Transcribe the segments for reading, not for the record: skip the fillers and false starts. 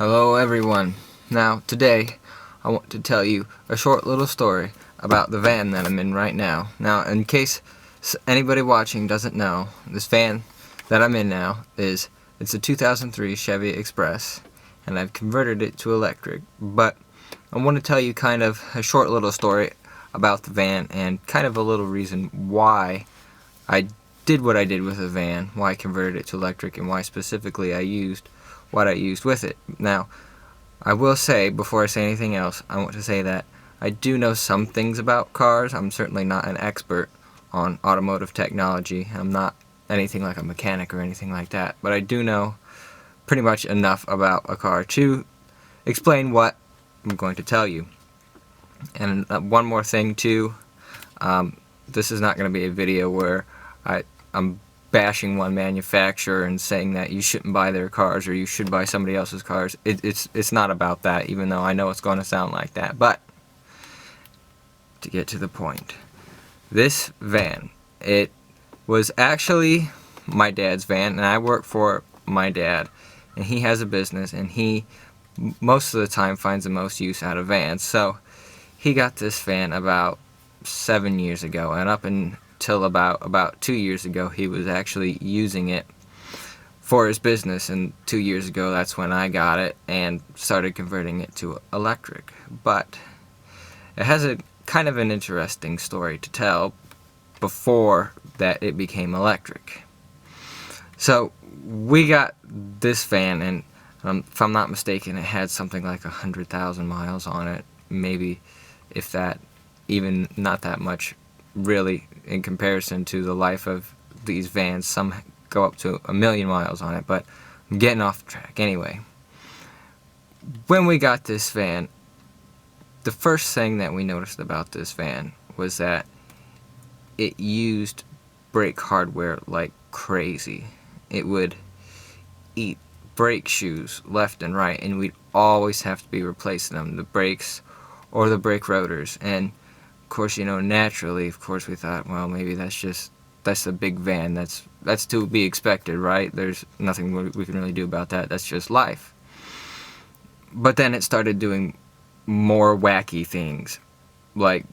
Hello everyone. Now today I want to tell you a short little story about the van that I'm in right now. Now in case anybody watching doesn't know, this van that I'm in now it's a 2003 Chevy Express, and I've converted it to electric. But I want to tell you kind of a short little story about the van and kind of a little reason why I did what I did with the van, why I converted it to electric, and why specifically I used what I used with it. Now, I will say, before I say anything else, I want to say that I do know some things about cars. I'm certainly not an expert on automotive technology. I'm not anything like a mechanic or anything like that, but I do know pretty much enough about a car to explain what I'm going to tell you. And one more thing too, this is not going to be a video where I'm bashing one manufacturer and saying that you shouldn't buy their cars or you should buy somebody else's cars. It's not about that, even though I know it's going to sound like that. But to get to the point, this van, it was actually my dad's van, and I work for my dad, and he has a business, and he most of the time finds the most use out of vans. So he got this van about 7 years ago, and up until about 2 years ago he was actually using it for his business, and 2 years ago that's when I got it and started converting it to electric. But it has a kind of an interesting story to tell before that it became electric. So we got this van, and if I'm not mistaken, it had something like 100,000 miles on it, maybe, if that, even not that much really in comparison to the life of these vans. Some go up to 1,000,000 miles on it, but I'm getting off track. Anyway, when we got this van, the first thing that we noticed about this van was that it used brake hardware like crazy. It would eat brake shoes left and right, and we'd always have to be replacing them, the brakes or the brake rotors. And of course, naturally, of course, we thought, well, maybe that's a big van, that's to be expected, right? There's nothing we can really do about that. That's just life. But then it started doing more wacky things, like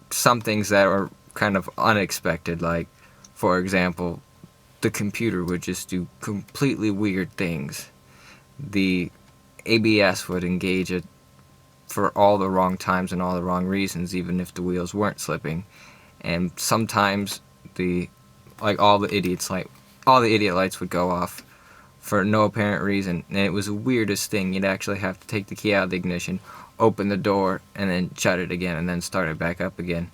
some things that are kind of unexpected. Like, for example, the computer would just do completely weird things. The ABS would engage it for all the wrong times and all the wrong reasons, even if the wheels weren't slipping. And sometimes all the idiot lights would go off for no apparent reason, and it was the weirdest thing. You'd actually have to take the key out of the ignition, open the door, and then shut it again, and then start it back up again,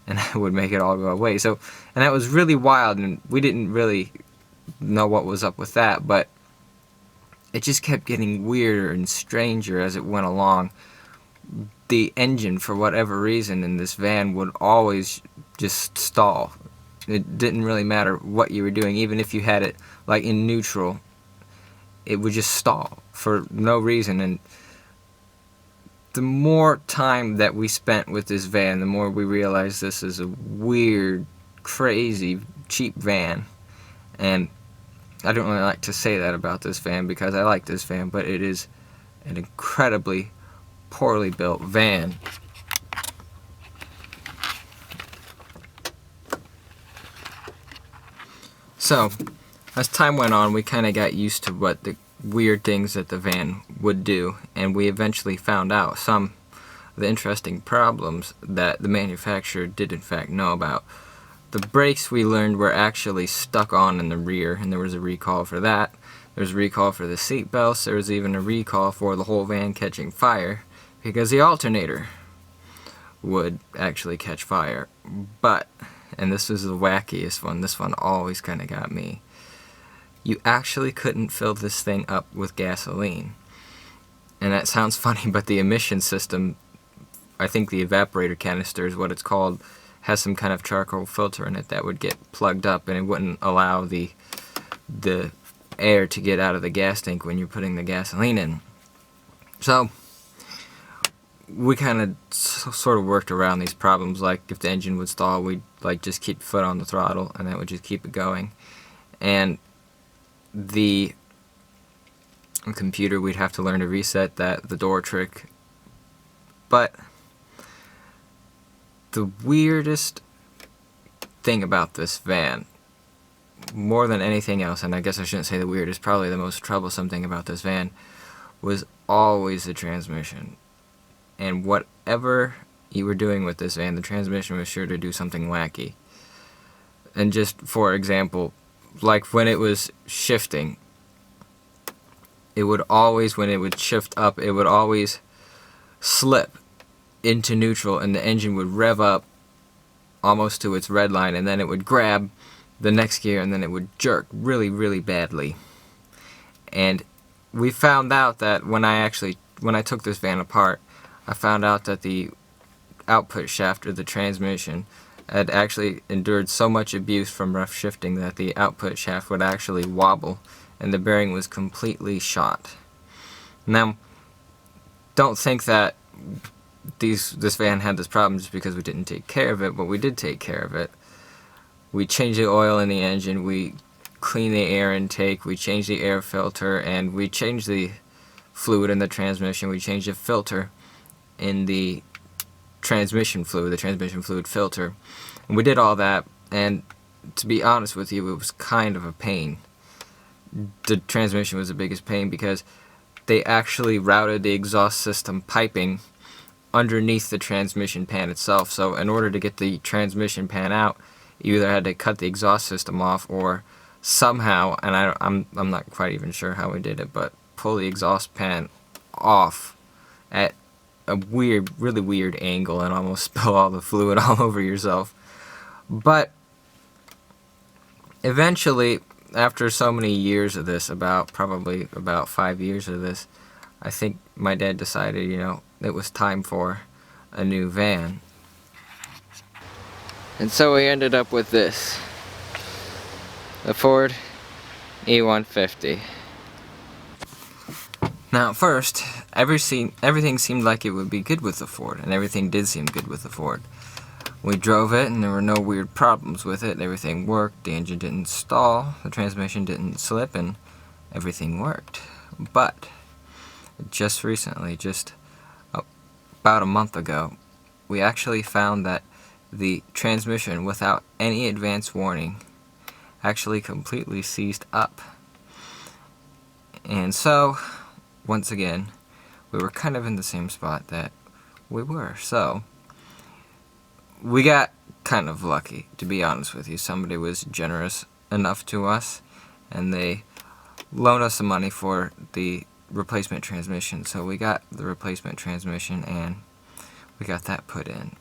and that would make it all go away. And that was really wild, and we didn't really know what was up with that, but it just kept getting weirder and stranger as it went along. The engine, for whatever reason, in this van would always just stall. It didn't really matter what you were doing, even if you had it like in neutral, it would just stall for no reason. And the more time that we spent with this van, the more we realized this is a weird, crazy, cheap van. And I don't really like to say that about this van, because I like this van, but it is an incredibly poorly built van. So, as time went on, we kind of got used to what the weird things that the van would do, and we eventually found out some of the interesting problems that the manufacturer did in fact know about. The brakes, we learned, were actually stuck on in the rear, and there was a recall for that. There was a recall for the seat belts. There was even a recall for the whole van catching fire, because the alternator would actually catch fire. But, and this was the wackiest one, this one always kind of got me, you actually couldn't fill this thing up with gasoline. And that sounds funny, but the emission system, I think the evaporator canister is what it's called, has some kind of charcoal filter in it that would get plugged up, and it wouldn't allow the air to get out of the gas tank when you're putting the gasoline in. So we kind of sort of worked around these problems. Like, if the engine would stall, we'd just keep the foot on the throttle, and that would just keep it going. And the a computer, we'd have to learn to reset the door trick. But the weirdest thing about this van, more than anything else, and I guess I shouldn't say the weirdest, probably the most troublesome thing about this van, was always the transmission. And whatever you were doing with this van, the transmission was sure to do something wacky. And just for example, like when it was shifting, it would always, when it would shift up, it would always slip into neutral, and the engine would rev up almost to its red line, and then it would grab the next gear, and then it would jerk really, really badly. And we found out that when I took this van apart, I found out that the output shaft of the transmission had actually endured so much abuse from rough shifting that the output shaft would actually wobble, and the bearing was completely shot. Now, don't think that this van had this problem just because we didn't take care of it, but we did take care of it. We changed the oil in the engine, we cleaned the air intake, we changed the air filter, and we changed the fluid in the transmission. We changed the filter in the transmission fluid filter. And we did all that, and to be honest with you, it was kind of a pain. The transmission was the biggest pain because they actually routed the exhaust system piping underneath the transmission pan itself. So in order to get the transmission pan out, you either had to cut the exhaust system off or somehow, and I'm not quite even sure how we did it, but pull the exhaust pan off at a really weird angle and almost spill all the fluid all over yourself. But eventually, after so many years of this, probably about 5 years of this, I think my dad decided, it was time for a new van. And so we ended up with this, the Ford E150. Now at first, everything seemed like it would be good with the Ford, and everything did seem good with the Ford. We drove it and there were no weird problems with it. Everything worked, the engine didn't stall, the transmission didn't slip, and everything worked. But just recently, about a month ago, we actually found that the transmission, without any advance warning, actually completely seized up. And so, once again, we were kind of in the same spot that we were. So, we got kind of lucky, to be honest with you. Somebody was generous enough to us, and they loaned us some money for the replacement transmission. So we got the replacement transmission, and we got that put in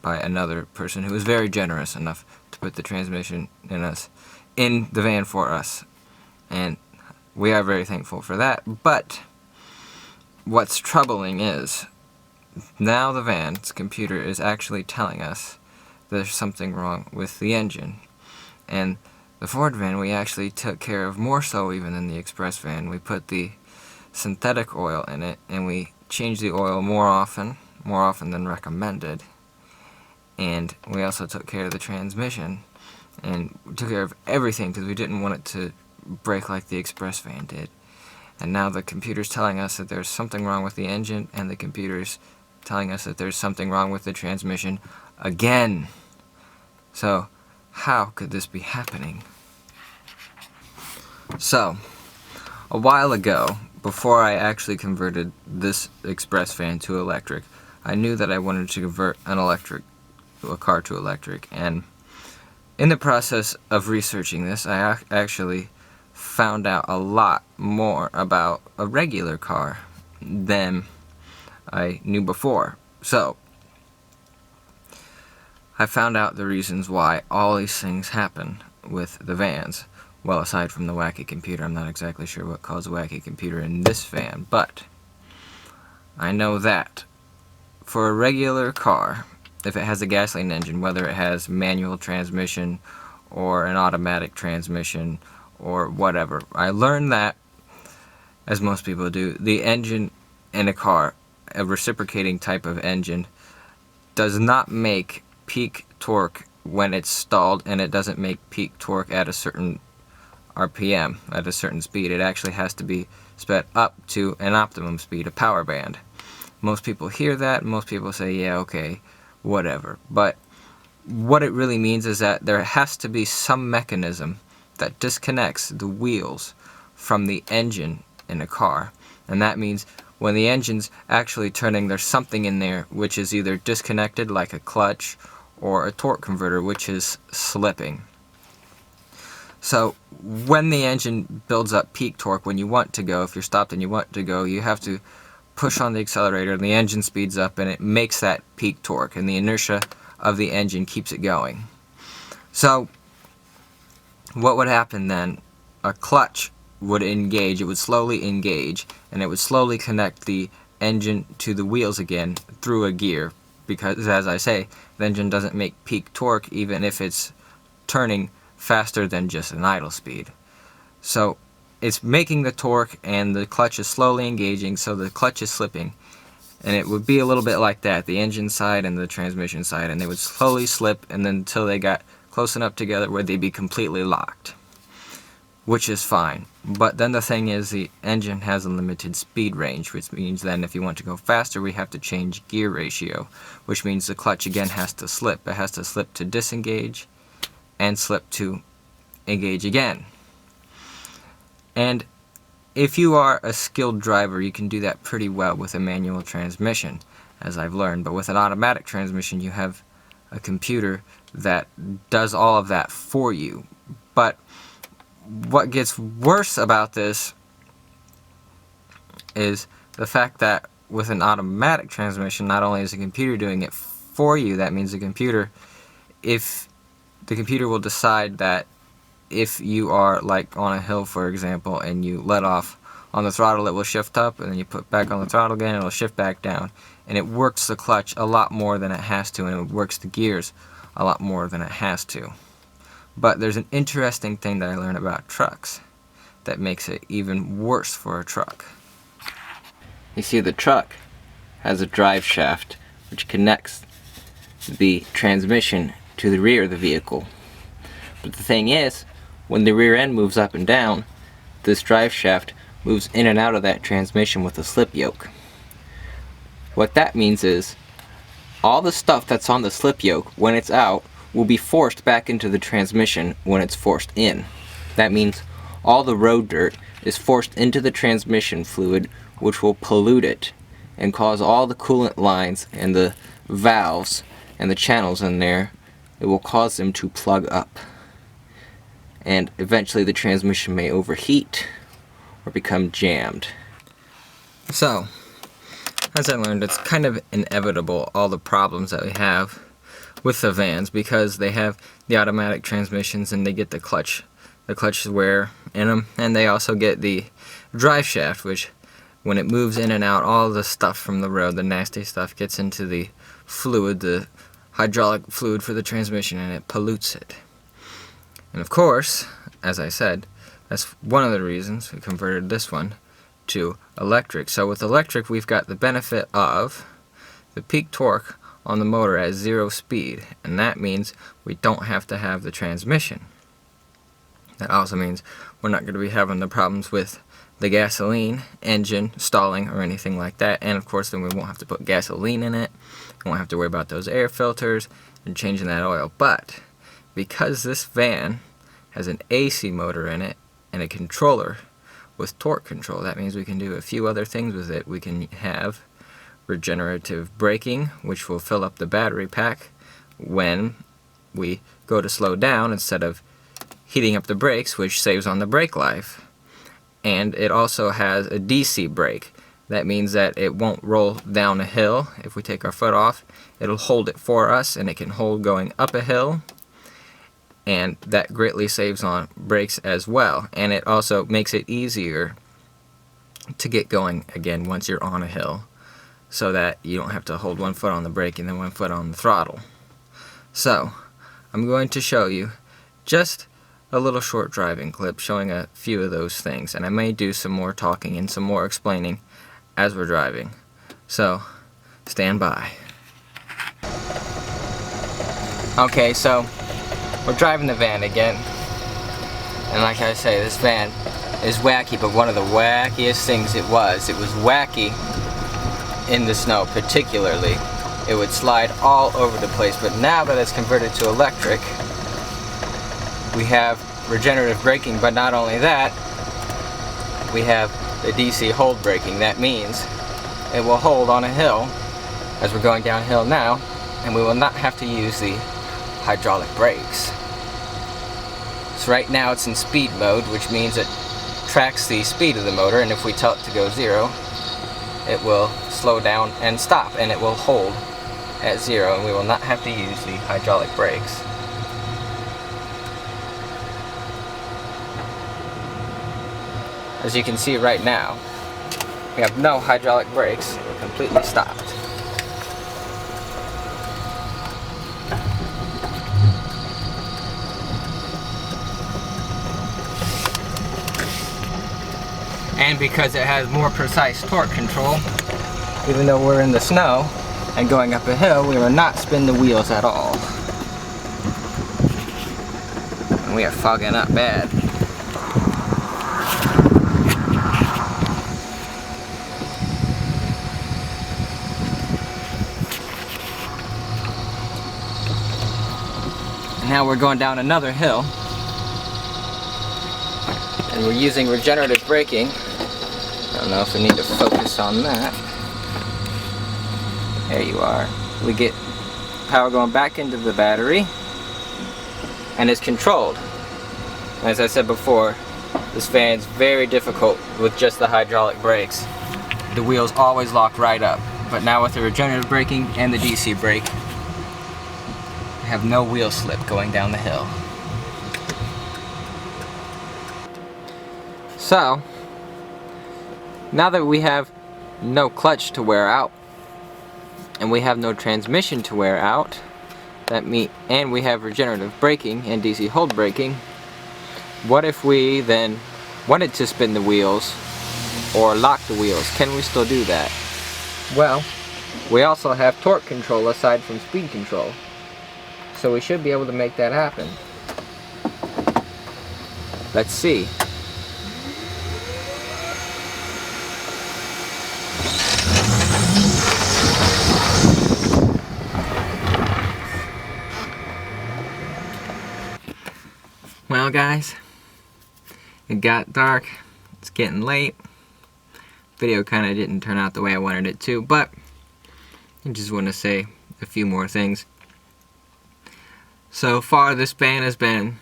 by another person who was very generous enough to put the transmission in the van for us. And we are very thankful for that. But what's troubling is now the van's computer is actually telling us there's something wrong with the engine. And the Ford van, we actually took care of more so even than the Express van. We put the synthetic oil in it, and we changed the oil more often than recommended. And we also took care of the transmission, and we took care of everything because we didn't want it to break like the Express van did. And now the computer's telling us that there's something wrong with the engine, and the computer's telling us that there's something wrong with the transmission again. So, how could this be happening? So, a while ago, before I actually converted this Express van to electric, I knew that I wanted to convert a car to electric, and in the process of researching this, I actually found out a lot more about a regular car than I knew before. So, I found out the reasons why all these things happen with the vans. Well, aside from the wacky computer, I'm not exactly sure what caused the wacky computer in this van, but I know that for a regular car, if it has a gasoline engine, whether it has manual transmission or an automatic transmission or whatever, I learned that, as most people do, the engine in a car, a reciprocating type of engine, does not make peak torque when it's stalled, and it doesn't make peak torque at a certain RPM, at a certain speed. It actually has to be sped up to an optimum speed, a power band. Most people hear that, most people say, yeah, okay, whatever. But what it really means is that there has to be some mechanism that disconnects the wheels from the engine in a car. And that means when the engine's actually turning, there's something in there which is either disconnected, like a clutch, or a torque converter, which is slipping. So when the engine builds up peak torque, when you want to go, if you're stopped and you want to go, you have to push on the accelerator and the engine speeds up and it makes that peak torque, and the inertia of the engine keeps it going. So what would happen then? A clutch would engage, it would slowly engage, and it would slowly connect the engine to the wheels again through a gear, because as I say, the engine doesn't make peak torque even if it's turning faster than just an idle speed. So it's making the torque and the clutch is slowly engaging, so the clutch is slipping. And it would be a little bit like that, the engine side and the transmission side, and they would slowly slip and then until they got close enough together where they'd be completely locked, which is fine. But then the thing is, the engine has a limited speed range, which means then if you want to go faster, we have to change gear ratio, which means the clutch again has to slip. It has to slip to disengage and slip to engage again. And if you are a skilled driver, you can do that pretty well with a manual transmission, as I've learned. But with an automatic transmission, you have a computer that does all of that for you. But what gets worse about this is the fact that with an automatic transmission, not only is the computer doing it for you, that means the computer will decide that if you are like on a hill, for example, and you let off on the throttle, it will shift up, and then you put back on the throttle again, it'll shift back down. And it works the clutch a lot more than it has to, and it works the gears a lot more than it has to. But there's an interesting thing that I learned about trucks that makes it even worse for a truck. You see, the truck has a drive shaft which connects the transmission to the rear of the vehicle. But the thing is, when the rear end moves up and down, this drive shaft moves in and out of that transmission with a slip yoke. What that means is, all the stuff that's on the slip yoke, when it's out, will be forced back into the transmission when it's forced in. That means all the road dirt is forced into the transmission fluid, which will pollute it and cause all the coolant lines and the valves and the channels in there, it will cause them to plug up. And eventually the transmission may overheat or become jammed. So, as I learned, it's kind of inevitable, all the problems that we have with the vans, because they have the automatic transmissions and they get the clutch wear in them, and they also get the drive shaft, which when it moves in and out, all the stuff from the road, the nasty stuff, gets into the fluid, the hydraulic fluid for the transmission, and it pollutes it. And of course, as I said, that's one of the reasons we converted this one to electric. So with electric, we've got the benefit of the peak torque on the motor at 0 speed, and that means we don't have to have the transmission. That also means we're not going to be having the problems with the gasoline engine stalling or anything like that, and of course then we won't have to put gasoline in it, we won't have to worry about those air filters and changing that oil. But because this van has an AC motor in it and a controller with torque control, that means we can do a few other things with it. We can have regenerative braking, which will fill up the battery pack when we go to slow down instead of heating up the brakes, which saves on the brake life. And it also has a DC brake. That means that it won't roll down a hill. If we take our foot off, it'll hold it for us, and it can hold going up a hill, and that greatly saves on brakes as well. And it also makes it easier to get going again once you're on a hill, so that you don't have to hold one foot on the brake and then one foot on the throttle. So, I'm going to show you just a little short driving clip showing a few of those things, and I may do some more talking and some more explaining as we're driving. So, stand by. Okay, so we're driving the van again, and like I say, this van is wacky, but one of the wackiest things it was wacky in the snow particularly. It would slide all over the place, but now that it's converted to electric, we have regenerative braking, but not only that, we have the DC hold braking. That means it will hold on a hill as we're going downhill now, and we will not have to use the hydraulic brakes. So right now it's in speed mode, which means it tracks the speed of the motor, and if we tell it to go 0, it will slow down and stop, and it will hold at 0, and we will not have to use the hydraulic brakes. As you can see right now, we have no hydraulic brakes. We're completely stopped. And because it has more precise torque control, even though we're in the snow and going up a hill, we will not spin the wheels at all. And we are fogging up bad. Now we're going down another hill, and we're using regenerative braking. I don't know if we need to focus on that. There you are. We get power going back into the battery, and it's controlled. As I said before, this fan's very difficult with just the hydraulic brakes. The wheels always lock right up, but now with the regenerative braking and the DC brake, have no wheel slip going down the hill. So, now that we have no clutch to wear out, and we have no transmission to wear out, and we have regenerative braking and DC hold braking, what if we then wanted to spin the wheels or lock the wheels? Can we still do that? Well, we also have torque control aside from speed control. So we should be able to make that happen. Let's see. Well guys, it got dark, it's getting late. Video kind of didn't turn out the way I wanted it to, but I just want to say a few more things. So far this van has been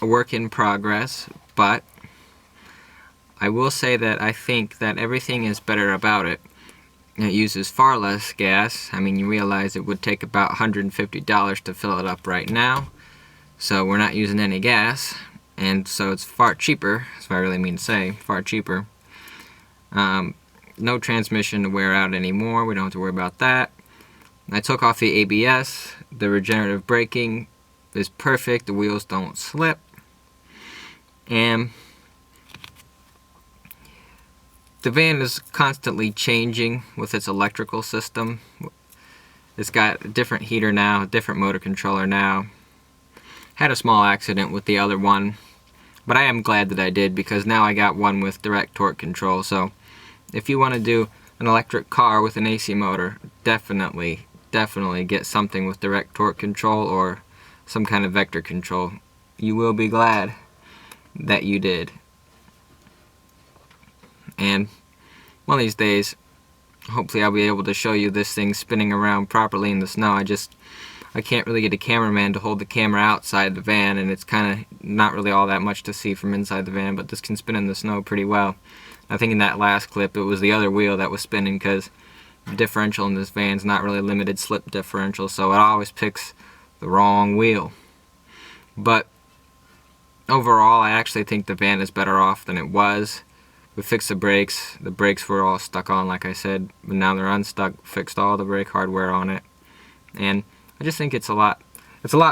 a work in progress, but I will say that I think that everything is better about it. It uses far less gas. I mean, you realize it would take about $150 to fill it up right now, so we're not using any gas, and so it's far cheaper. That's what I really mean to say, far cheaper. No transmission to wear out anymore, we don't have to worry about that. I took off the ABS, the regenerative braking is perfect, the wheels don't slip, and the van is constantly changing with its electrical system. It's got a different heater now, a different motor controller now. Had a small accident with the other one, but I am glad that I did, because now I got one with direct torque control. So if you want to do an electric car with an AC motor, definitely get something with direct torque control or some kind of vector control. You will be glad that you did. And one of these days, hopefully I'll be able to show you this thing spinning around properly in the snow. I can't really get a cameraman to hold the camera outside the van, and it's kind of not really all that much to see from inside the van, but this can spin in the snow pretty well. I think in that last clip it was the other wheel that was spinning, because the differential in this van's not really limited slip differential, so it always picks the wrong wheel. But overall, I actually think the van is better off than it was. We fixed the brakes. The brakes were all stuck on, like I said, but now they're unstuck. Fixed all the brake hardware on it, and I just think it's a lot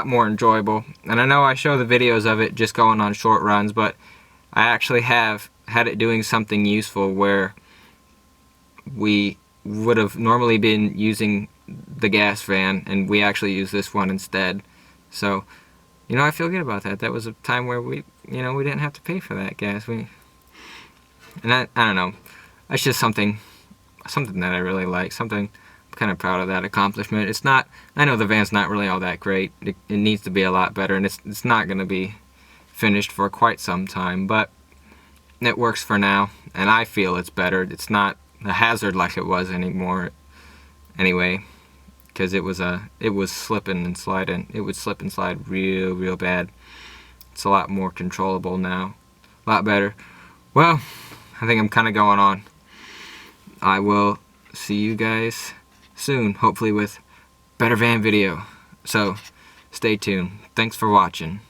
more enjoyable. And I know I show the videos of it just going on short runs, but I actually have had it doing something useful where we would have normally been using the gas van, and we actually use this one instead. So, you know, I feel good about that. That was a time where we didn't have to pay for that gas. And I don't know, that's just something that I really like, something I'm kind of proud of that accomplishment. It's not, I know the van's not really all that great, it needs to be a lot better, and it's not going to be finished for quite some time, but it works for now, and I feel it's better. It's not a hazard like it was anymore anyway, because it was slipping and sliding. It would slip and slide real bad. It's a lot more controllable now, a lot better. Well, I think I'm kind of going on. I will see you guys soon, hopefully with better van video. So stay tuned. Thanks for watching.